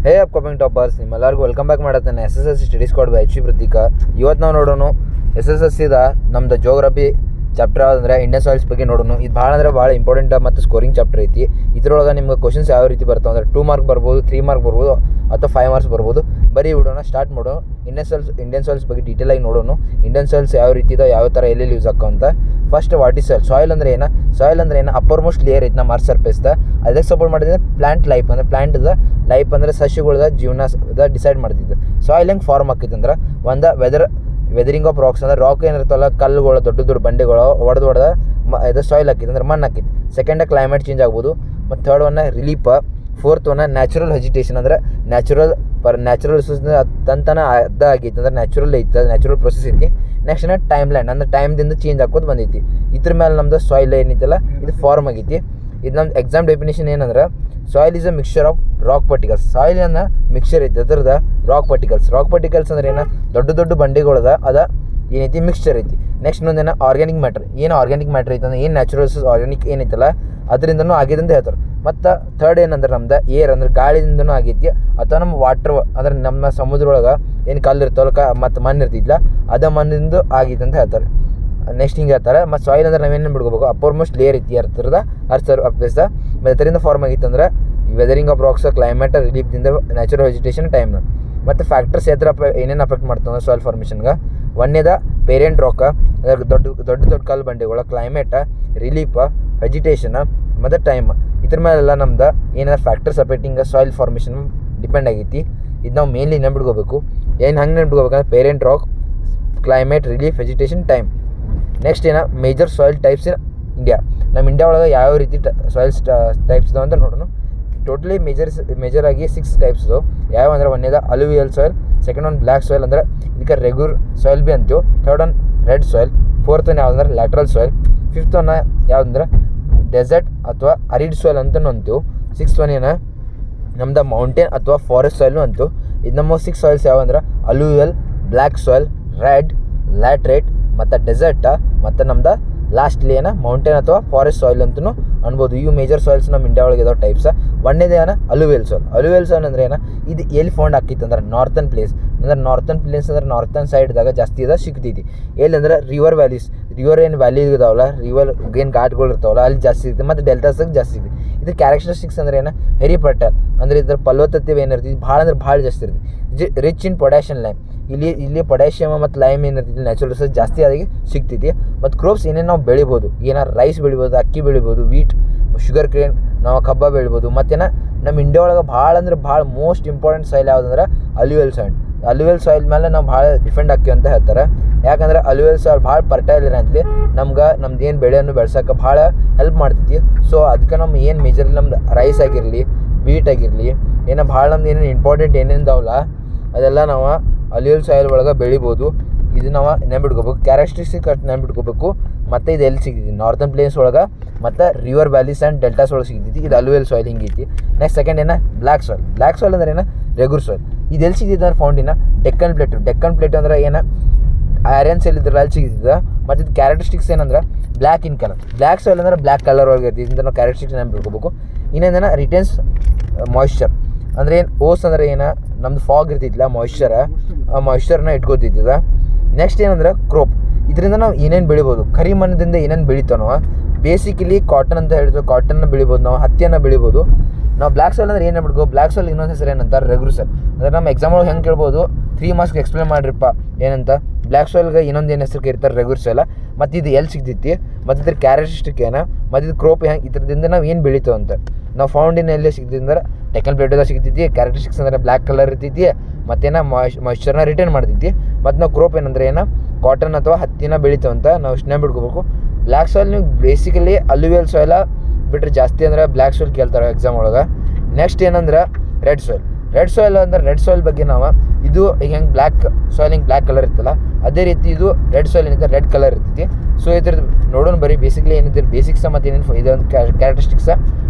ಹೇ upcoming toppers, ನಿಮ್ಮೆಲ್ಲರಿಗೂ welcome back ಮಾಡತ್ತೇನೆ S S L C study squad by H Prateeka. ಇವತ್ತು ನಾವು ನೋಡೋಣ ಎಸ್ ಎಸ್ ಎಲ್ ಸಿದ ನಮ್ದು ಜೋಗ್ರಫಿ ಚಾಪ್ಟರ್ ಅಂದರೆ ಇಂಡಿಯನ್ ಸಾಯಿಲ್ಸ್ ಬಗ್ಗೆ ನೋಡೋಣ. ಇದು ಭಾಳ ಇಂಪಾರ್ಟೆಂಟ್ ಮತ್ತು ಸ್ಕೋರಿಂಗ್ ಚಾಪ್ಟರ್ ಐತಿ. ಇದ್ರೊಳಗೆ ನಿಮ್ಗೆ ಕ್ವಶನ್ಸ್ ಯಾವ ರೀತಿ ಬರ್ತಾವೆ ಅಂದರೆ 2 ಮಾರ್ಕ್ ಬರ್ಬೋದು, 3 ಮಾರ್ಕ್ ಬರ್ಬೋದು ಅಥವಾ 5 ಮಾರ್ಕ್ಸ್ ಬರ್ಬೋದು. ಬರೀ ವಿಡಿಯೋನ ಸ್ಟಾರ್ಟ್ ಮಾಡೋಣ. ಇಂಡಿಯನ್ ಸಾಯಿಲ್ಸ್ ಬಗ್ಗೆ ಡೀಟೇಲಾಗಿ ನೋಡೋಣ. ಇಂಡಿಯನ್ ಸಾಯಿಲ್ಸ್ ಯಾವ ರೀತಿ ಇದೆ, ಯಾವ ಥರ ಎಲ್ಲೆಲ್ಲಿ ಯೂಸ್ ಆಕ್ಕೋ ಅಂತ. First what is soil? Soil ಅಂದರೆ ಏನು? ಸಾಯಿಲ್ ಅಂದರೆ ಏನು? ಅಪ್ಪರ್ ಮೋಸ್ಟ್ ಲೇಯರ್ ಐತೆ ನಮ್ಮ ಅರ್ತ್ ಸರ್ಫೇಸ್ದ. ಅದಕ್ಕೆ ಸಪೋರ್ಟ್ ಮಾಡಿದ್ರೆ ಪ್ಲಾಂಟ್ ಲೈಫ್ ಅಂದರೆ ಪ್ಲಾಂಟ್ದ ಲೈಫ್ ಅಂದರೆ ಸಸ್ಯಗಳದ ಜೀವನದ ಡಿಸೈಡ್ ಮಾಡ್ತಿದ್ದು. ಸಾಯಿಲ್ ಹೆಂಗೆ ಫಾರ್ಮ್ ಆಕೈತೆ ಅಂದ್ರೆ ಒಂದು ವೆದರಿಂಗ್ ಆಫ್ ರಾಕ್ಸ್ ಅಂದರೆ ರಾಕ್ ಏನಿರ್ತಲ್ಲ, ಕಲ್ಲುಗಳು, ದೊಡ್ಡ ಬಂಡೆಗಳು ಹೊಡೆದು ಇದು ಸಾಯಿಲ್ ಹಾಕಿತ್ತು ಅಂದ್ರೆ ಮಣ್ಣು ಹಾಕಿತ್ತು. ಸೆಕೆಂಡ್ ಕ್ಲೈಮೇಟ್ ಚೇಂಜ್ ಆಗ್ಬೋದು. ಮತ್ತು third one relief. Fourth one natural vegetation ಅಂದರೆ ನ್ಯಾಚುರಲ್ ರಿಸೋರ್ಸ್ನ ತಂತನ ಅರ್ಧ ಆಗೈತಿ ಅಂದ್ರೆ ನ್ಯಾಚುರಲ್ ಐತೆ, ನ್ಯಾಚುರಲ್ ಪ್ರೊಸೆಸ್ ಐತಿ. ನೆಕ್ಸ್ಟ್ ಟೈಮ್ ಲ್ಯಾಂಡ್ ಅಂದ್ರೆ ಟೈಮ್ದಿಂದ ಚೇಂಜ್ ಹಾಕೋದು ಬಂದೈತಿ. ಇದ್ರ ಮೇಲೆ ನಮ್ದು ಸಾಯಿಲ್ ಏನೈತಲ್ಲ ಇದು ಫಾರ್ಮ್ ಆಗೈತಿ. ಇದು ನಮ್ದು ಎಕ್ಸಾಮ್ ಡೆಫಿನೇಷನ್ ಏನಂದ್ರೆ soil is a mixture of rock particles. Soil ಅನ್ನ ಮಿಕ್ಸ್ಚರ್ ಐತಿ ಅದ್ರದ ರಾಕ್ ಪಾರ್ಟಿಕಲ್ಸ್ ಅಂದ್ರೆ ಏನು? ದೊಡ್ಡ ಬಂಡೆಗಳದ ಅದ ಏನೈತಿ ಮಿಕ್ಸ್ಚರ್ ಐತಿ. ನೆಕ್ಸ್ಟ್ ಇನ್ನೊಂದೇನು ಆರ್ಗ್ಯಾನಿಕ್ ಮ್ಯಾಟ್ರ್. ಏನು ಆರ್ಗ್ಯಾನಿಕ್ ಮ್ಯಾಟ್ರ್ ಐತೆ ಅಂದ್ರೆ ಏನು ನ್ಯಾಚುರಲ್ ರಿಸೋರ್ಸ್ ಆರ್ಗ್ಯಾನಿಕ್ ಏನೈತಲ್ಲ ಅದರಿಂದನೂ ಆಗಿದೆ ಅಂತ ಹೇಳ್ತಾರೆ. ಮತ್ತು ಥರ್ಡ್ ಏನಂದ್ರೆ ನಮ್ದು ಏರ್ ಅಂದ್ರೆ ಗಾಳಿಯಿಂದನೂ ಆಗೈತಿ ಅಥವಾ ನಮ್ಮ ವಾಟ್ರ್ ಅಂದ್ರೆ ನಮ್ಮ ಸಮುದ್ರ ಒಳಗೆ ಏನು ಕಲ್ಲು ಇರ್ತಾವಲ್ಲ ಮತ್ತು ಮಣ್ಣು ಇರ್ತಿದ್ಲ ಅದ ಮಣ್ಣಿಂದ ಆಗಿದೆ ಅಂತ ಹೇಳ್ತಾರೆ. ನೆಕ್ಸ್ಟ್ ಹಿಂಗೆ ಹೇಳ್ತಾರೆ. ಮತ್ತು ಸಾಯಿಲ್ ಅಂದ್ರೆ ನಾವೇನು ಬಿಡ್ಕೋಬೇಕು? ಅಪ್ಪರ್ ಮೋಸ್ಟ್ ಲೇಯರ್ ಐತಿ ಅರ್ತ್ ಸರ್ಫೇಸ್ದ. ಮತ್ತು ಅದರಿಂದ ಫಾರ್ಮ್ ಆಗಿತ್ತು ಅಂದ್ರೆ ವೆದರಿಂಗ್ ಆಫ್ ರಾಕ್ಸ್, ಕ್ಲೈಮೇಟ್, ರಿಲೀಫ್ದಿಂದ ನ್ಯಾಚುರಲ್ ವೆಜಿಟೇಷನ್, ಟೈಮ್. ಮತ್ತು ಫ್ಯಾಕ್ಟರ್ಸ್ ಏನೇನು ಅಫೆಕ್ಟ್ ಮಾಡ್ತಾವೆ ಸಾಯಿಲ್ ಫಾರ್ಮೇಷನ್ಗೆ? ಒಂದೇದ ಪೇರೆಂಟ್ ರಾಕ್ ದೊಡ್ಡ ಕಲ್ಲು ಬಂಡೆಗಳು, ಕ್ಲೈಮೇಟ, ರಿಲೀಫ್, ವೆಜಿಟೇಷನ್ ಮತ್ತು ಟೈಮ್. ಇದ್ರ ಮೇಲೆಲ್ಲ ನಮ್ದು ಏನಾದ್ರು factors affecting soil formation depend ಆಗೈತಿ. ಇದು ನಾವು ಮೇನ್ಲಿ ನೆನ್ಬಿಡ್ಕೋಬೇಕು. ಏನು ಹಂಗೆ ನೆನ್ಬಿಡ್ಕೋಬೇಕಂದ್ರೆ parent rock, climate, relief, vegetation, time. Next major soil types in India. ನಮ್ಮ ಇಂಡಿಯಾ ಒಳಗೆ ಯಾವ ರೀತಿ ಸಾಯಿಲ್ಸ್ ಟೈಪ್ಸ್ ಇದಾವೆ ಅಂತ ನೋಡೋಣ. ಟೋಟಲಿ ಮೇಜರ್ ಆಗಿ 6 ಟೈಪ್ಸ್ ಇದಾವೆ. ಯಾವ ಅಂದ್ರೆ ಒಂದೇದ alluvial soil, second one black soil ಅಂದ್ರೆ ಇದಕ್ಕೆ ರೆಗ್ಯುಲರ್ ಸಾಯಿಲ್ ಬಿ ಅಂತೀವಿ. Third one red soil, fourth one ಯಾವ್ದಂದ್ರೆ ಲ್ಯಾಟ್ರಲ್ ಸಾಯಿಲ್, ಫಿಫ್ತ್ ಒನ್ ಯಾವ್ದಂದ್ರೆ ಡೆಸರ್ಟ್ ಅಥವಾ ಅರಿಡ್ ಸಾಯಿಲ್ ಅಂತಲೂ ಅಂತೀವಿ. ಸಿಕ್ಸ್ತ್ ಒನ್ ನಮ್ದು ಮೌಂಟೇನ್ ಅಥವಾ ಫಾರೆಸ್ಟ್ ಸಾಯಿಲ್ನು ಅಂತೀವಿ. ಇದು ನಮ್ಮ 6 ಸಾಯಿಲ್ಸ್ ಯಾವಂದ್ರೆ alluvial, black soil, red, laterite ಮತ್ತು ಡೆಸರ್ಟ್ ಮತ್ತು ನಮ್ದು ಲಾಸ್ಟ್ಲಿ ಮೌಂಟೇನ್ ಅಥವಾ ಫಾರೆಸ್ಟ್ ಸಾಯಿಲ್ ಅಂತಲೂ ಅನ್ಬೋದು. ಇವು ಮೇಜರ್ ಸಾಯಿಲ್ಸ್ ನಮ್ಮ ಇಂಡಿಯಾ ಒಳಗೆ ಇದಾವೆ ಟೈಪ್ಸ್. ಒಂದೇದೇ ಅಲುವಿಯಲ್ ಸಾಯಿಲ್ ಅಂದ್ರೆ ಇದು ಎಲ್ಲಿ ಫೌಂಡ್ ಆಕಿತ್ತು ಅಂದ್ರೆ ನಾರ್ತನ್ ಪ್ಲೇಸ್ ಅಂದ್ರೆ ನಾರ್ತನ್ ಸೈಡ್ದಾಗ ಜಾಸ್ತಿ ಸಿಗ್ತೈತಿ. ಎಲ್ಲಿ ಅಂದ್ರೆ ರಿವರ್ ಏನು ವ್ಯಾಲಿ ಇದಾವಲ್ಲ, ರಿವರ್ ಏನು ಘಾಟ್ಗಳು ಇರ್ತಾವಲ್ಲ ಅಲ್ಲಿ ಜಾಸ್ತಿ ಸಿಗ್ತದೆ. ಮತ್ತು ಡೆಲ್ಟಾಸ್ದಾಗ ಜಾಸ್ತಿ ಸಿಗ್ತದೆ. ಇದು ಕ್ಯಾರೆಕ್ಟರಿಸ್ಟಿಕ್ಸ್ ಅಂದ್ರೆ ಹೆರಿ ಫರ್ಟೈಲ್ ಅಂದ್ರೆ ಇದ್ರ ಫಲವತ್ತತೆ ಏನಿರ್ತೈತಿ ಭಾಳ ಜಾಸ್ತಿ ಇರ್ತೈತಿ. Rich in potassium lime. ಇಲ್ಲಿ ಪೊಟ್ಯಾಷಿಯಮ್ ಮತ್ತು ಲೈಮ್ ಏನಿರ್ತೈತಿ ನ್ಯಾಚುರಲ್ ರಿಸೋರ್ಸ್ ಜಾಸ್ತಿ ಆಗಿ ಸಿಗ್ತೈತಿ. ಮತ್ತು ಕ್ರೋಪ್ಸ್ ಏನೇನು ನಾವು ಬೆಳಿಬೋದು, ರೈಸ್ ಬೆಳಿಬೋದು, ಅಕ್ಕಿ ಬೆಳಿಬೋದು, ವೀಟ್, ಶುಗರ್ ಕೇನ್, ನಾವು ಕಬ್ಬ ಬೆಳಿಬೋದು. ಮತ್ತೇನು ನಮ್ಮ ಇಂಡಿಯಾ ಒಳಗೆ ಭಾಳ ಮೋಸ್ಟ್ ಇಂಪಾರ್ಟೆಂಟ್ ಸಾಯಿಲ್ ಯಾವುದಂದ್ರೆ ಅಲುವಿಯಲ್ ಸಾಯಿಲ್ ಮೇಲೆ ನಾವು ಭಾಳ ಡಿಫೆಂಡ್ ಆಕ್ತೀವಿ ಅಂತ ಹೇಳ್ತಾರೆ. ಯಾಕಂದ್ರೆ ಅಲುವಿಯಲ್ ಸಾಯಿಲ್ ಭಾಳ ಫರ್ಟೈಲ್ ಇರಂತಲಿ ನಮ್ದು ಏನು ಬೆಳೆಯನ್ನು ಬೆಳ್ಸೋಕೆ ಭಾಳ ಹೆಲ್ಪ್ ಮಾಡ್ತೈತಿ. ಸೊ ಅದಕ್ಕೆ ನಮ್ಮ ಏನು ಮೇಜರ್ಲಿ ನಮ್ದು ರೈಸ್ ಆಗಿರಲಿ, ವೀಟ್ ಆಗಿರಲಿ, ಭಾಳ ನಮ್ದು ಏನೇನು ಇಂಪಾರ್ಟೆಂಟ್ ಏನೇನಿದಾವಲ್ಲ ಅದೆಲ್ಲ ನಾವು ಅಲುವಿಯಲ್ ಸಾಯಿಲ್ ಒಳಗೆ ಬೆಳಿಬೋದು. ಇದು ನಾವು ನೆನ್ಬಿಟ್ಕೋಬೇಕು. ಕ್ಯಾರೆಕ್ಟರಿಸ್ಟಿಕ್ ನೆನ್ಬಿಟ್ಕೋಬೇಕು. ಮತ್ತು ಇದು ಎಲ್ಲಿ ಸಿಗ್ತೈತಿ? ನಾರ್ತನ್ ಪ್ಲೇನ್ಸ್ ಒಳಗೆ ಮತ್ತು ರಿವರ್ ವ್ಯಾಲೀಸ್ ಆ್ಯಂಡ್ ಡೆಲ್ಟಾಸ್ ಒಳಗೆ ಸಿಗ್ತೈತಿ. ಇದು ಅಲುವಿಯಲ್ ಸಾಯಿಲ್ ಹಿಂಗೈತಿ. ನೆಕ್ಸ್ಟ್ ಸೆಕೆಂಡ್ ಬ್ಲ್ಯಾಕ್ ಸಾಯಿಲ್ ಅಂದ್ರೆ ರೆಗ್ಯುಲರ್ ಸಾಯಿಲ್. ಇದು ಎಲ್ಲಿ ಸಿಗ್ತೈತೆ ಅಂದ್ರೆ ಫೌಂಡಿನ ಡೆಕ್ಕನ್ ಪ್ಲೇಟ್ ಅಂದ್ರೆ ಐರನ್ ಸೆಲ್ ಇದ್ರಲ್ಲಿ ಅಲ್ಲಿ ಸಿಗ್ತೈತೆ. ಮತ್ತು ಇದು ಕ್ಯಾರೆಕ್ಟರಿಸ್ಟಿಕ್ಸ್ ಏನಂದ್ರೆ black in colour. Black soil ಅಂದ್ರೆ ಬ್ಲ್ಯಾಕ್ ಕಲರ್ ಒಳಗೆ ಇರ್ತೈತಿ. ಇದನ್ನು ನಾವು ಕ್ಯಾರೆಕ್ಟರಿಸ್ಟಿಕ್ಸ್ ನೆನ್ಬಿಟ್ಕೋಬೇಕು. ಇನ್ನೊಂದೇನ ರಿಟೇನ್ಸ್ ಮಾಯ್ಶ್ಚರ್ ಅಂದ್ರೆ ಓಸ್ ಅಂದ್ರೆ ನಮ್ದು ಫಾಗ್ ಇರ್ತೈತಿಲ್ಲ ಆ ಮಾಯ್ಶ್ಚರ್ನ ಇಟ್ಕೋತೈತಿದ. ನೆಕ್ಸ್ಟ್ ಏನಂದ್ರೆ ಕ್ರೋಪ್. ಇದರಿಂದ ನಾವು ಏನೇನು ಬೆಳಿಬೋದು? ಕರಿ ಮಣ್ಣದಿಂದ ಏನೇನು ಬೆಳಿತಾವ ನಾವು ಬೇಸಿಕಲಿ ಕಾಟನ್ ಅಂತ ಹೇಳ್ತೀವಿ. ಕಾಟನ್ನ ಬೆಳಿಬೋದು, ನಾವು ಹತ್ತಿಯನ್ನು ಬೆಳಿಬೋದು. ನಾವು ಬ್ಲ್ಯಾಕ್ ಸಾಯಿಲ್ ಅಂದ್ರೆ ಏನು ಬಿಡ್ಕೋ? ಬ್ಲ್ಯಾಕ್ ಸಾಯಿಲ್ ಇನ್ನೊಂದು ಹೆಸರು ಏನಂತಾರೆ? Regular soil. ಅಂದರೆ ನಮ್ಮ ಎಕ್ಸಾಮ್ ಒಳಗೆ ಹೆಂಗೆ ಕೇಳ್ಬೋದು? 3 ಮಾರ್ಕ್ಸ್ಗೆ ಎಕ್ಸ್ಪ್ಲೇನ್ ಮಾಡಿರಿಪ್ಪ ಏನಂತ. ಬ್ಲ್ಯಾಕ್ ಸಾಯಿಲ್ಗೆ ಇನ್ನೊಂದು ಏನು ಹೆಸರು ಕರೀತಾರೆ? Regular soil. ಮತ್ತು ಇದು ಎಲ್ಲಿ ಸಿಗ್ತೈತಿ, ಮತ್ತು ಇದ್ರ ಕ್ಯಾರೆಕ್ಟರಿಸ್ಟಿಕ್ ಮತ್ತು ಇದು ಕ್ರೋಪ್ ಇದ್ರದಿಂದ ನಾವು ಏನು ಬೆಳಿತೇವೆ ಅಂತ. ನಾವು ಫೌಂಡಿನ ಎಲ್ಲಿ ಸಿಗ್ತೈತಿ ಅಂದ್ರೆ ಡೆಕ್ಕನ್ ಪ್ಲೇಟ್ದಾಗ ಸಿಗ್ತೈತಿ. ಕ್ಯಾರೆಕ್ಟರಿಸ್ಟಿಕ್ಸ್ ಅಂದರೆ ಬ್ಲ್ಯಾಕ್ ಕಲರ್ ಇರ್ತೈತಿ. ಮತ್ತೇನ ಮಾಯ್ಶ್ಚರ್ನ ರಿಟೈನ್ ಮಾಡ್ತೈತಿ. ಮತ್ತು ನಾವು ಕ್ರೋಪ್ ಏನಂದ್ರೆ ಕಾಟನ್ ಅಥವಾ ಹತ್ತಿನ ಬೆಳಿತೇವೆ ಅಂತ ನಾವು ಇಷ್ಟನ್ನೇ ಬಿಡ್ಕೋಬೇಕು. ಬ್ಲ್ಯಾಕ್ ಸಾಯಿಲ್ ನೀವು ಬೇಸಿಕಲಿ ಅಲುವಿಯಲ್ ಸಾಯಿಲ ಬಿಟ್ಟರೆ ಜಾಸ್ತಿ ಅಂದ್ರೆ ಬ್ಲ್ಯಾಕ್ ಸಾಯಿಲ್ ಕೇಳ್ತಾರೆ ಎಕ್ಸಾಮ್ ಒಳಗೆ. ನೆಕ್ಸ್ಟ್ ಏನಂದ್ರೆ ರೆಡ್ ಸಾಯಿಲ್ ಬಗ್ಗೆ ನಾವು ಇದು ಹೆಂಗೆ ಬ್ಲ್ಯಾಕ್ ಕಲರ್ ಇರ್ತಲ್ಲ ಅದೇ ರೀತಿ ಇದು ರೆಡ್ ಸಾಯಿಲ್ ಏನಿದೆ ರೆಡ್ ಕಲರ್ ಇರ್ತೈತಿ. ಸೊ ಇದ್ರದ್ದು ನೋಡೋಣ ಬರೀ ಬೇಸಿಕ್ಲಿ ಏನಿದೆ ಬೇಸಿಕ್ಸ ಮತ್ತು ಏನೇನು ಇದೊಂದು ಕ್ಯಾರೆಕ್ಟರಿಸ್ಟಿಕ್ಸ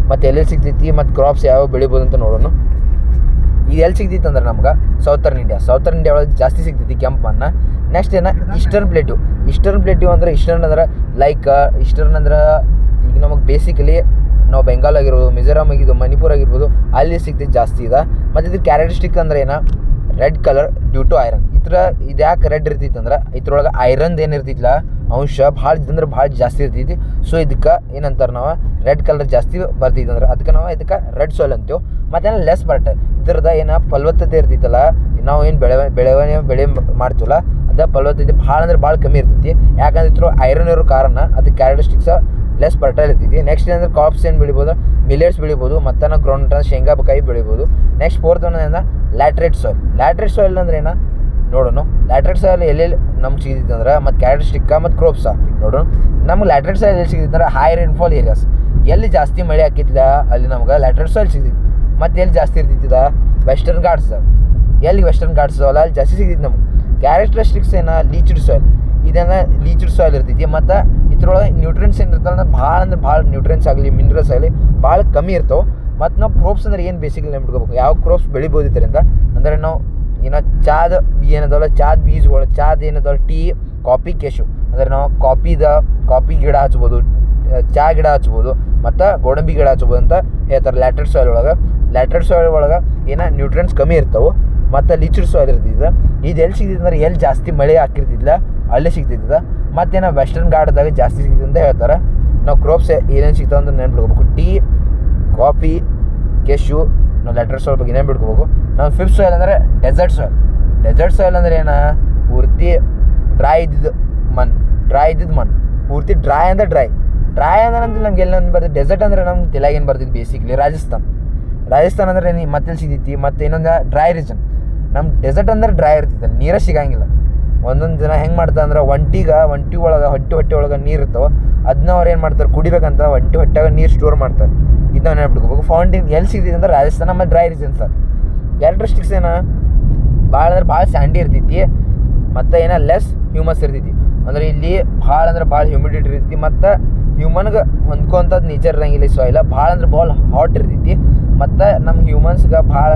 ಮತ್ತು ಎಲ್ಲೆಲ್ಲಿ ಸಿಗ್ತೈತಿ ಮತ್ತು ಕ್ರಾಪ್ಸ್ ಯಾವ ಬೆಳಿಬೋದು ಅಂತ ನೋಡೋಣ. ಇದು ಎಲ್ಲಿ ಸಿಗ್ತೈತೆ ಅಂದ್ರೆ ನಮ್ಗೆ ಸೌತರ್ನ್ ಇಂಡಿಯಾ ಒಳಗೆ ಜಾಸ್ತಿ ಸಿಗ್ತೈತಿ ಕೆಂಪು ಮಣ್ಣ. ನೆಕ್ಸ್ಟ್ ಈಸ್ಟರ್ನ್ ಪ್ಲೇಟಿವ್ ಅಂದ್ರೆ ಈಸ್ಟರ್ನ್ ಅಂದ್ರೆ ಈಗ ನಮಗೆ ಬೇಸಿಕಲಿ ನಾವು ಬೆಂಗಾಲ್ ಆಗಿರ್ಬೋದು, ಮಿಜೋರಾಮ್ ಆಗಿರ್ಬೋದು, ಮಣಿಪುರ ಆಗಿರ್ಬೋದು, ಅಲ್ಲಿ ಸಿಗ್ತೈತೆ ಜಾಸ್ತಿ ಇದೆ. ಮತ್ತು ಇದ್ರ ಕ್ಯಾರೆಕ್ಟರಿಸ್ಟಿಕ್ ಅಂದ್ರೆ ಏನು, red colour due to iron. ಇದು ಯಾಕೆ ರೆಡ್ ಇರ್ತೈತೆ ಅಂದ್ರೆ ಇದ್ರೊಳಗೆ ಐರನ್ದು ಏನು ಇರ್ತೈತಿಲ್ಲ ಅಂಶ ಭಾಳ ಅಂದ್ರೆ ಭಾಳ ಜಾಸ್ತಿ ಇರ್ತೈತಿ. ಸೊ ಇದಕ್ಕೆ ಏನಂತಾರೆ ನಾವು ರೆಡ್ ಕಲರ್ ಜಾಸ್ತಿ ಬರ್ತೈತೆ ಅಂದ್ರೆ ಅದಕ್ಕೆ ನಾವು ಇದಕ್ಕೆ ರೆಡ್ ಸಾಯಿಲ್ ಅಂತೀವಿ. ಮತ್ತೇನು ಲೆಸ್ ಬಟ್ ಇದ್ರದ್ದು ಏನು ಫಲವತ್ತತೆ ಇರ್ತೈತಲ್ಲ, ನಾವು ಏನು ಬೆಳೆ ಮಾಡ್ತೀವಲ್ಲ ಅದು ಫಲವತ್ತತೆ ಭಾಳ ಅಂದ್ರೆ ಭಾಳ ಕಮ್ಮಿ ಇರ್ತೈತಿ. ಯಾಕಂದ್ರೆ ಇದ್ರ ಐರನ್ ಇರೋ ಕಾರಣ ಅದಕ್ಕೆ ಕ್ಯಾರೆಕ್ಟರಿಸ್ಟಿಕ್ಸ್ ಲೆಸ್ ಫರ್ಟೈಲ್ ಇರ್ತೈತಿ. ನೆಕ್ಸ್ಟ್ ಏನಂದ್ರೆ ಕ್ರಾಪ್ಸ್ ಏನು ಬೆಳಿಬೋದು, ಮಿಲೆಟ್ಸ್ ಬೆಳಿಬೋದು, ಮತ್ತು ನಾವು ಗ್ರೌಂಡ್ ಶೇಂಗಾಕಾಯಿ ಬೆಳಿಬೋದು. ನೆಕ್ಸ್ಟ್ ಫೋರ್ತ್ ಏನಂದ್ರೆ ಲ್ಯಾಟ್ರೇಟ್ ಸಾಯಿಲ್. ಲ್ಯಾಟ್ರೇಟ್ ಸಾಯಿಲ್ ಅಂದ್ರೆ ಏನು ನೋಡೋಣ. ಲ್ಯಾಟ್ರೇಟ್ ಸಾಯಿಲ್ ಎಲ್ಲೆಲ್ಲಿ ನಮ್ಗೆ ಸಿಗ್ತೈತೆ ಅಂದ್ರೆ ಮತ್ತು ಕ್ಯಾರೆಕ್ಟರಿಸ್ಟಿಕ್ಕ ಮತ್ತು ಕ್ರೋಪ್ಸ ನೋಡೋಣ. ನಮ್ಗೆ ಲ್ಯಾಟ್ರೇಟ್ ಸಾಯಿಲ್ ಎಲ್ಲಿ ಸಿಗ್ತೈತೆ ಅಂದ್ರೆ ಹೈ ರೈನ್ಫಾಲ್ ಏರಿಯಾಸ್, ಎಲ್ಲಿ ಜಾಸ್ತಿ ಮಳೆ ಹಾಕಿದ್ಲ ಅಲ್ಲಿ ನಮ್ಗೆ ಲ್ಯಾಟ್ರೇಟ್ ಸಾಯಿಲ್ ಸಿಗ್ತೈತಿ. ಮತ್ತು ಎಲ್ಲಿ ಜಾಸ್ತಿ ಇರ್ತೈತಿದ ವೆಸ್ಟರ್ನ್ ಘಾಟ್ಸ್, ಎಲ್ಲಿ ವೆಸ್ಟರ್ನ್ ಘಾಟ್ಸ್ ಅಲ್ಲ ಅಲ್ಲಿ ಜಾಸ್ತಿ ಸಿಗ್ತೈತಿ ನಮ್ಗೆ. ಕ್ಯಾರೆಕ್ಟರಿಸ್ಟಿಕ್ಸ್ ಏನು ಲೀಚ್ಡ್ ಸಾಯಿಲ್, ಇದನ್ನು ಲೀಚ್ಡ್ ಸಾಯಿಲ್ ಇರ್ತೈತಿ. ಮತ್ತು ಇದ್ರೊಳಗೆ ನ್ಯೂಟ್ರಿಯೆಂಟ್ಸ್ ಏನು ಇರ್ತಾವೆ ಅಂದ್ರೆ ಭಾಳ ನ್ಯೂಟ್ರಿಯೆಂಟ್ಸ್ ಆಗಲಿ ಮಿನರಲ್ಸ್ ಆಗಲಿ ಭಾಳ ಕಮ್ಮಿ ಇರ್ತಾವೆ. ಮತ್ತು ನಾವು ಕ್ರೋಪ್ಸ್ ಅಂದ್ರೆ ಏನು ಬೇಸಿಕಲಿ ನೆನ್ಬಿಟ್ಕೋಬೇಕು, ಯಾವ ಕ್ರೋಪ್ಸ್ ಬೆಳಿಬೋದು ಇದರಿಂದ ಅಂದರೆ ನಾವು ಏನೋ ಚಾದ ಏನದಲ್ಲ ಚಾದ ಬೀಜಗಳು, ಚಾದ ಏನದಲ್ಲ ಟೀ, ಕಾಫಿ, ಕೆಶು ಅಂದರೆ ನಾವು ಕಾಫಿ ಗಿಡ ಹಚ್ಬೋದು, ಚಾ ಗಿಡ ಹಚ್ಬೋದು, ಮತ್ತು ಗೋಡಂಬಿ ಗಿಡ ಹಚ್ಬೋದು ಅಂತ ಹೇಳ್ತಾರೆ. ಲ್ಯಾಟ್ರೇಟ್ ಸಾಯಿಲ್ ಒಳಗೆ ಏನೋ ನ್ಯೂಟ್ರಿಯೆಂಟ್ಸ್ ಕಮ್ಮಿ ಇರ್ತಾವೆ. ಮತ್ತು ಲೀಚ್ಡ್ ಸಾಯಿಲ್ ಇರ್ತಿದ್ದ. ಇದು ಎಲ್ಲಿ ಸಿಗ್ತೈತೆ ಅಂದ್ರೆ ಎಲ್ಲಿ ಜಾಸ್ತಿ ಮಳೆ ಹಾಕಿರ್ತಿದ್ಲ ಅಲ್ಲೇ ಸಿಗ್ತೈತದ. ಮತ್ತೇನೋ ವೆಸ್ಟರ್ನ್ ಘಾಟ್ದಾಗ ಜಾಸ್ತಿ ಸಿಗ್ತೈತೆ ಅಂತ ಹೇಳ್ತಾರೆ. ನಾವು ಕ್ರಾಪ್ಸ್ ಏನೇನು ಸಿಗ್ತಾವೆ ಅಂತ ನೆನ್ಪಿಟ್ಕೋಬೇಕು. ಟೀ, ಕಾಫಿ, ಕೆಶು, ನಾವು ಲ್ಯಾಟ್ರೇಟ್ ಸಾಯಿಲ್ ಬಗ್ಗೆ ನೆನ್ಪಿಟ್ಕೋಬೇಕು. ನಾವು ಫಿಫ್ತ್ ಸಾಯಿಲ್ ಅಂದರೆ ಡೆಸರ್ಟ್ ಸಾಯಿಲ್ ಅಂದರೆ ಏನು, ಪೂರ್ತಿ ಡ್ರೈ ಇದ್ದಿದ್ದು ಮಣ್ಣು ಪೂರ್ತಿ ಡ್ರೈ ಅಂದ್ರೆ ನಮ್ಗೆ ಎಲ್ಲ ಬರ್ತದೆ. ಡೆಸರ್ಟ್ ಅಂದರೆ ನಮ್ಗೆ ತೆಲಾಗ ಏನು ಬರ್ತಿದ್ದು ಬೇಸಿಕ್ಲಿ ರಾಜಸ್ಥಾನ್ ಅಂದರೆ ಮತ್ತೆಲ್ಲಿ ಸಿಗ್ತೈತಿ. ಮತ್ತು ಇನ್ನೊಂದು ಡ್ರೈ ರೀಜನ್. ನಮ್ಮ ಡೆಸರ್ಟ್ ಅಂದ್ರೆ ಡ್ರೈ ಇರ್ತೈತೆ, ನೀರೇ ಸಿಗಂಗಿಲ್ಲ. ಒಂದೊಂದು ಜನ ಹೆಂಗೆ ಮಾಡ್ತಾರೆ ಅಂದ್ರೆ ಹೊಟ್ಟೆ ಒಳಗೆ ನೀರು ಇರ್ತಾವೆ, ಅದನ್ನ ಅವ್ರು ಏನು ಮಾಡ್ತಾರೆ ಕುಡಿಬೇಕಂತ ಹೊಟ್ಟೆಗೆ ನೀರು ಸ್ಟೋರ್ ಮಾಡ್ತಾರೆ. ಇದನ್ನ ನೆನ್ಪಿಟ್ಕೋಬೇಕು. ಫೌಂಟೇನ್ ಎಲ್ಲಿ ಸಿಗ್ತೈತೆ ಅಂದ್ರೆ ರಾಜಸ್ಥಾನ ಮತ್ತು ಡ್ರೈ ರೀಜನ್ ಸರ್. ಕ್ಯಾರೆಕ್ಟರಿಸ್ಟಿಕ್ಸ್ ಏನು ಭಾಳ ಸ್ಯಾಂಡಿ ಇರ್ತೈತಿ. ಮತ್ತು ಏನೋ ಲೆಸ್ ಹ್ಯೂಮಸ್ ಇರ್ತೈತಿ ಅಂದರೆ ಇಲ್ಲಿ ಭಾಳ ಹ್ಯೂಮಿಡಿಟಿ ಇರ್ತೈತಿ. ಮತ್ತು ಹ್ಯೂಮನ್ಗೆ ಹೊಂದ್ಕೊಂಥದ್ದು ನೇಚರ್ ಇರಂಗಿಲ್ಲ ಈ ಸಾಯಿಲ. ಭಾಳ ಹಾಟ್ ಇರ್ತೈತಿ. ಮತ್ತು ನಮ್ಮ ಹ್ಯೂಮನ್ಸ್ಗೆ ಭಾಳ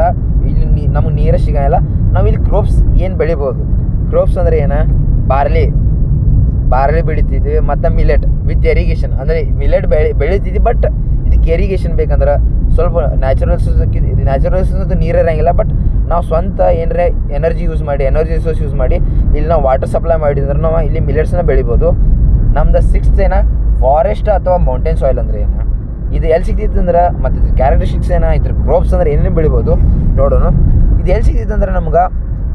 ಇಲ್ಲಿ ನಮಗೆ ನೀರೇ ಸಿಗಂಗಿಲ್ಲ. ನಾವು ಇಲ್ಲಿ ಕ್ರೋಪ್ಸ್ ಏನು ಬೆಳಿಬೋದು, ಕ್ರೋಪ್ಸ್ ಅಂದರೆ ಏನು, ಬಾರ್ಲಿ ಬೆಳಿತಿದ್ವಿ. ಮತ್ತು ಮಿಲೆಟ್ ವಿತ್ ಎರಿಗೇಷನ್ ಅಂದರೆ ಮಿಲೆಟ್ ಬೆಳಿತಿದ್ವಿ. ಬಟ್ ಇದಕ್ಕೆ ಎರಿಗೇಷನ್ ಬೇಕಂದ್ರೆ ಸ್ವಲ್ಪ ನ್ಯಾಚುರಲ್ಸ್ ನೀರು ಇರೋಂಗಿಲ್ಲ. ಬಟ್ ನಾವು ಸ್ವಂತ ಏನರೇ ಎನರ್ಜಿ ರಿಸೋರ್ಸ್ ಯೂಸ್ ಮಾಡಿ ಇಲ್ಲಿ ನಾವು ವಾಟರ್ ಸಪ್ಲೈ ಮಾಡಿದ್ರೆ ನಾವು ಇಲ್ಲಿ ಮಿಲೆಟ್ಸ್ನ ಬೆಳಿಬೋದು. ನಮ್ದು ಸಿಕ್ಸ್ತ್ ಏನ ಫಾರೆಸ್ಟ್ ಅಥವಾ ಮೌಂಟೇನ್ ಸಾಯಿಲ್ ಅಂದರೆ ಏನು, ಇದು ಎಲ್ಲಿ ಸಿಗ್ತೈತೆ ಅಂದ್ರೆ ಮತ್ತು ಇದ್ರ ಕ್ಯಾರೆಕ್ಟರಿಸ್ಟಿಕ್ಸ್ ಏನ, ಇದ್ರ ಕ್ರಾಪ್ಸ್ ಅಂದ್ರೆ ಏನೇನು ಬೆಳಿಬೋದು ನೋಡೋಣ. ಇದು ಎಲ್ಲಿ ಸಿಗ್ತೈತೆ ಅಂದ್ರೆ ನಮ್ಗೆ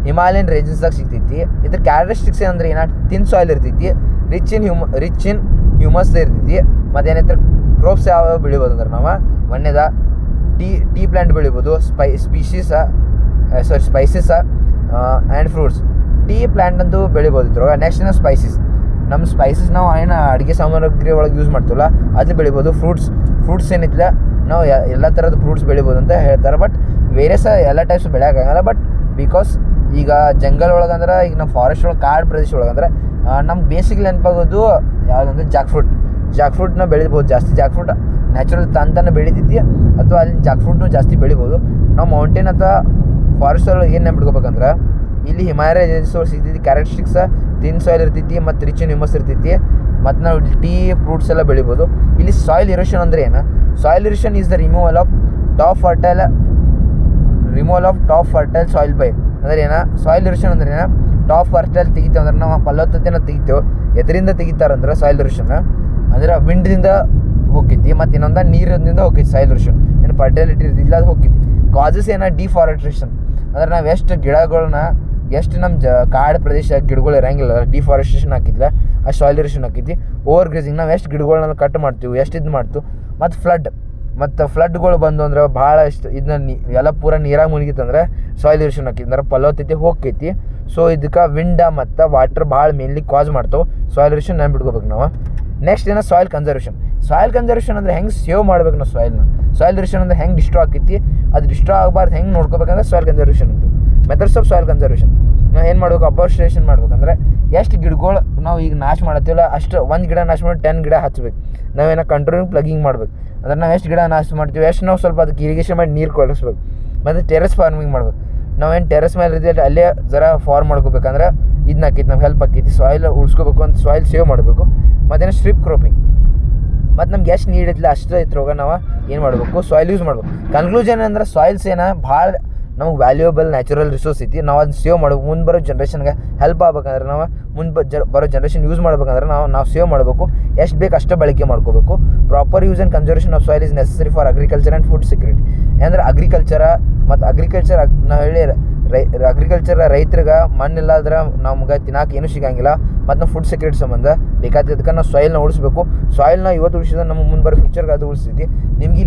ಹಿಮಾಲಯನ್ ರೇಂಜಸ್ದಾಗ ಸಿಗ್ತೈತಿ. ಇದ್ರ ಕ್ಯಾರೆಕ್ಟರಿಸ್ಟಿಕ್ಸ್ ಏನಂದ್ರೆ ಏನೋ ತಿನ್ ಸಾಯಿಲ್ ಇರ್ತೈತಿ, ರಿಚ್ ಇನ್ ಹ್ಯೂಮಸ್ ಇರ್ತೈತಿ. ಮತ್ತು ಏನೈತೆ ಕ್ರಾಪ್ಸ್ ಯಾವ ಬೆಳಿಬೋದು ಅಂದ್ರೆ ನಾವು ಮೊನ್ನೆದ ಟೀ ಪ್ಲ್ಯಾಂಟ್ ಬೆಳಿಬೋದು, spices and fruits. Tea plant ಅಂತೂ ಬೆಳಿಬೋದು ಇದ್ರೊಳಗೆ. ನೆಕ್ಸ್ಟ್ ಏನೋ ನಮ್ಮ ಸ್ಪೈಸಸ್ ನಾವು ಏನು ಅಡುಗೆ ಸಾಮಗ್ರಿ ಒಳಗೆ ಯೂಸ್ ಮಾಡ್ತೀವಲ್ಲ ಅದು ಬೆಳಿಬೋದು. ಫ್ರೂಟ್ಸ್ ಏನಿಲ್ಲ ನಾವು ಎಲ್ಲ ಥರದ ಫ್ರೂಟ್ಸ್ ಬೆಳಿಬೋದು ಅಂತ ಹೇಳ್ತಾರೆ. ಬಟ್ ವೇರಿಯಸ್ ಎಲ್ಲ ಟೈಪ್ಸ್ ಬೆಳೆಯೋಕ್ಕಾಗಲ್ಲ. ಬಟ್ ಬಿಕಾಸ್ ಈಗ ಜಂಗಲ್ ಒಳಗಂದ್ರೆ ಈಗ ನಮ್ಮ ಫಾರೆಸ್ಟ್ ಒಳಗೆ ಕಾಡು ಪ್ರದೇಶ ಒಳಗಂದ್ರೆ ನಮ್ಗೆ ಬೇಸಿಕ್ಲಿ ನೆನಪಾಗೋದು ಯಾವುದಂದ್ರೆ ಜಾಕ್ ಫ್ರೂಟ್ನ ಬೆಳಿಬೋದು ಜಾಸ್ತಿ. ಜಾಕ್ ಫ್ರೂಟ್ ನ್ಯಾಚುರಲ್ ತಂತಾನೆ ಬೆಳಿತೈತಿ, ಅಥವಾ ಅಲ್ಲಿ ಜಾಕ್ ಫ್ರೂಟ್ನು ಜಾಸ್ತಿ ಬೆಳಿಬೋದು. ನಾವು ಮೌಂಟೇನ್ ಅಥವಾ ಫಾರೆಸ್ಟ್ ಒಳಗೆ ಏನು ನೆನ್ಬಿಟ್ಕೋಬೇಕಂದ್ರೆ ಇಲ್ಲಿ ಹಿಮಾಲಯ ರಿಸೋರ್ಸ್ ಇರ್ತೈತಿ. ಕ್ಯಾರೆಕ್ಟರಿಸ್ಟಿಕ್ಸ್ ತಿನ್ ಸಾಯಿಲ್ ಇರ್ತೈತಿ ಮತ್ತು ರಿಚ್ ಇನ್ ಹ್ಯೂಮಸ್ ಇರ್ತೈತಿ. ಮತ್ತು ನಾವು ಟೀ ಫ್ರೂಟ್ಸ್ ಎಲ್ಲ ಬೆಳಿಬೋದು. ಇಲ್ಲಿ ಸಾಯಿಲ್ ಇರೋಷನ್ ಅಂದರೆ ಏನು, soil erosion is the removal of top fertile soil by ಅಂದರೆ ಏನ, ಸಾಯಿಲ್ ಇರೋಷನ್ ಅಂದ್ರೆ ಏನ, ಟಾಪ್ ಫರ್ಟೈಲ್ ತೆಗಿತೇವೆ ಅಂದ್ರೆ ನಾವು ಫಲವತ್ತತೆನ ತೆಗಿತೇವೆ. ಎದರಿಂದ ತೆಗಿತಾರಂದ್ರೆ ಸಾಯಿಲ್ ಇರೋಷನ್ ಅಂದ್ರೆ ವಿಂಡ್ದಿಂದ ಹೋಗ್ತೈತಿ. ಮತ್ತು ಇನ್ನೊಂದು ನೀರಿನಿಂದ ಹೋಗ್ತೈತಿ ಸಾಯಿಲ್ ಇರೋಷನ್. ಏನು ಫರ್ಟಿಲಿಟಿ ಇರ್ತಿಲ್ಲ ಅದು ಹೋಗ್ತೈತಿ. ಕಾಸಸ್ ಏನ, ಡಿಫಾರೆಸ್ಟ್ರೇಷನ್ ಅಂದ್ರೆ ನಾವು ಎಷ್ಟು ನಮ್ಮ ಕಾಡು ಪ್ರದೇಶ ಗಿಡಗಳು ಇರೋಂಗಿಲ್ಲ, ಡಿಫಾರೆಸ್ಟೇಷನ್ ಹಾಕಿದ್ಲ ಆ ಸಾಯಿಲ್ ಇರೋಷನ್ ಹಾಕೈತಿ. ಓವರ್ ಗ್ರೇಸಿಂಗ್ ನಾವು ಎಷ್ಟು ಗಿಡಗಳನ್ನ ಕಟ್ ಮಾಡ್ತೀವಿ, ಎಷ್ಟು ಇದು ಮಾಡ್ತೀವಿ. ಮತ್ತು ಫ್ಲಡ್ಗಳು ಬಂದು ಅಂದ್ರೆ ಭಾಳ ಇದನ್ನ ಎಲ್ಲ ಪೂರ ನೀರಾಗಿ ಮುಳುಗಿತ್ತಂದ್ರೆ ಸಾಯಿಲ್ ಇರೋಷನ್ ಹಾಕಿದ್ದು ಅಂದ್ರೆ ಫಲವತ್ತತೆ ಹೋಗ್ತೈತಿ. ಸೊ ಇದಕ್ಕೆ ವಿಂಡ ಮತ್ತು ವಾಟರ್ ಭಾಳ ಮೇನ್ಲಿ ಕಾಸ್ ಮಾಡ್ತಾವೆ. ಸಾಯಿಲ್ ಇರೋಷನ್ ನೆನ್ಬಿಟ್ಕೋಬೇಕು ನಾವು. ನೆಕ್ಸ್ಟ್ ಏನೋ ಸಾಯಿಲ್ ಕನ್ಸರ್ವೇಷನ್ ಅಂದರೆ ಹೆಂಗೆ ಸೇವ್ ಮಾಡ್ಬೇಕು ನಾವು ಸಾಯಿಲ್ ಇರೋಷನ್ ಅಂದರೆ ಹೆಂಗೆ ಡಿಸ್ಟ್ರಾ ಆಕೈತಿ, ಅದು ಡಿಸ್ಟ್ರಾ ಆಗಬಾರ್ದು ಹೆಂಗೆ ನೋಡ್ಕೋಬೇಕಂದ್ರೆ ಸಾಯಿಲ್ ಕನ್ಸರ್ವೇಷನ್ ಅಂತ. ಮೆಥಡ್ಸ್ ಆಫ್ ಸಾಯಿಲ್ ಕನ್ಸರ್ವೇಷನ್ ನಾವು ಏನು ಮಾಡ್ಬೇಕು, ಅಫಾರೆಸ್ಟೇಷನ್ ಮಾಡ್ಬೇಕಂದ್ರೆ ಎಷ್ಟು ಗಿಡಗಳು ನಾವು ಈಗ ನಾಶ ಮಾಡತ್ತೀವಲ್ಲ ಅಷ್ಟು ಒಂದು ಗಿಡ ನಾಶ ಮಾಡಿ 10 ಗಿಡ ಹಚ್ಬೇಕು. ನಾವೇನೋ ಕಂಟ್ರೋಲಿಂಗ್ ಪ್ಲಗಿಂಗ್ ಮಾಡ್ಬೇಕು ಅಂದ್ರೆ ನಾವು ಎಷ್ಟು ಗಿಡ ನಾಶ ಮಾಡ್ತೀವಿ ಎಷ್ಟು ನಾವು ಸ್ವಲ್ಪ ಅದಕ್ಕೆ ಇರಿಗೇಷನ್ ಮಾಡಿ ನೀರು ಕೊಡಿಸ್ಬೇಕು. ಮತ್ತು ಟೆರೆಸ್ ಫಾರ್ಮಿಂಗ್ ಮಾಡ್ಬೇಕು. ನಾವೇನು ಟೆರೆಸ್ ಮೇಲೆ ಇರ್ತೀವಿ ಅಲ್ಲೇ ಜರ ಫಾರ್ಮ್ ಮಾಡ್ಕೋಬೇಕಂದ್ರೆ ಇದನ್ನ ಆಕೈತಿ, ನಮ್ಗೆ ಹೆಲ್ಪ್ ಆಕೈತಿ. ಸಾಯಿಲ್ ಉಳಿಸ್ಕೋಬೇಕು ಅಂತ ಸಾಯಿಲ್ ಸೇವ್ ಮಾಡಬೇಕು. ಮತ್ತೇನೋ ಸ್ಟ್ರಿಪ್ ಕ್ರಾಪಿಂಗ್ ಮತ್ತು ನಮ್ಗೆ ಎಷ್ಟು ನೀಡ್ ಇದ್ಲ ಅಷ್ಟು ಇದ್ರೊಳಗೆ ನಾವು ಏನು ಮಾಡಬೇಕು, ಸಾಯಿಲ್ ಯೂಸ್ ಮಾಡ್ಬೇಕು. ಕನ್ಕ್ಲೂಷನ್ ಅಂದ್ರೆ ಸಾಯಿಲ್ಸ್ ಭಾಳ ನಮಗೆ ವ್ಯಾಲ್ಯೂಯಬಲ್ ನ್ಯಾಚುರಲ್ ರಿಸೋರ್ಸ್ ಐತಿ. ನಾವು ಅದನ್ನ ಸೇವ್ ಮಾಡ್ಬೇಕು. ಮುಂದೆ ಬರೋ ಜನ್ರೇಷನ್ಗೆ ಹೆಲ್ಪ್ ಆಗ್ಬೇಕಂದ್ರೆ ನಾವು ಬರೋ ಜನ್ರೇಷನ್ ಯೂಸ್ ಮಾಡ್ಬೇಕಂದ್ರೆ ನಾವು ಸೇವ್ ಮಾಡಬೇಕು. ಎಷ್ಟು ಬೇಕು ಅಷ್ಟೇ ಬಳಕೆ ಮಾಡ್ಕೋಬೇಕು. Proper use and conservation of soil is necessary for agriculture and food security. ಅಂದರೆ ಅಗ್ರಿಕಲ್ಚರ್ ನಾವು ಹೇಳಿ ಅಗ್ರಿಕಲ್ಚರ್ ರೈತರಿಗೆ ಮಣ್ಣಿಲ್ಲಾದ್ರೆ ನಮ್ಗೆ ತಿನ್ನಕ್ಕೆ ಏನೂ ಸಿಗಂಗಿಲ್ಲ. ಮತ್ತು ನಾವು ಫುಡ್ ಸೆಕ್ಯೂರಿಟಿ ಸಂಬಂಧ ಬೇಕಾದಕ್ಕೆ ನಾವು ಸಾಯಿಲ್ನ ಉಳಿಸ್ಬೇಕು. ಸಾಯಿಲ್ನ ಇವತ್ತು ಉಳಿಸಿದ್ರೆ ನಮ್ಮ ಮುಂದೆ ಬರೋ ಫ್ಯೂಚರ್ಗೆ ಅದು ಉಳಿಸ್ತೈತಿ. ನಿಮ್ಗೆ ಈ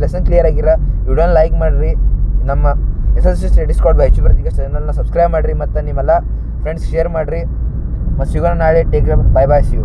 ಲೆಸನ್ ಕ್ಲಿಯರ್ ಆಗಿರೋ ವಿಡಿಯೋನ ಲೈಕ್ ಮಾಡಿರಿ. ನಮ್ಮ SSC study squad by HU ಪ್ರತೀಕ ಚಾನಲ್ನ ಸಬ್ಸ್ಕ್ರೈಬ್ ಮಾಡಿರಿ ಮತ್ತು ನಿಮ್ಮೆಲ್ಲ ಫ್ರೆಂಡ್ಸ್ ಶೇರ್ ಮಾಡಿರಿ. ಮತ್ತು ಸಿಗೋಣ ನಾಳೆ. Take care. Bye see you.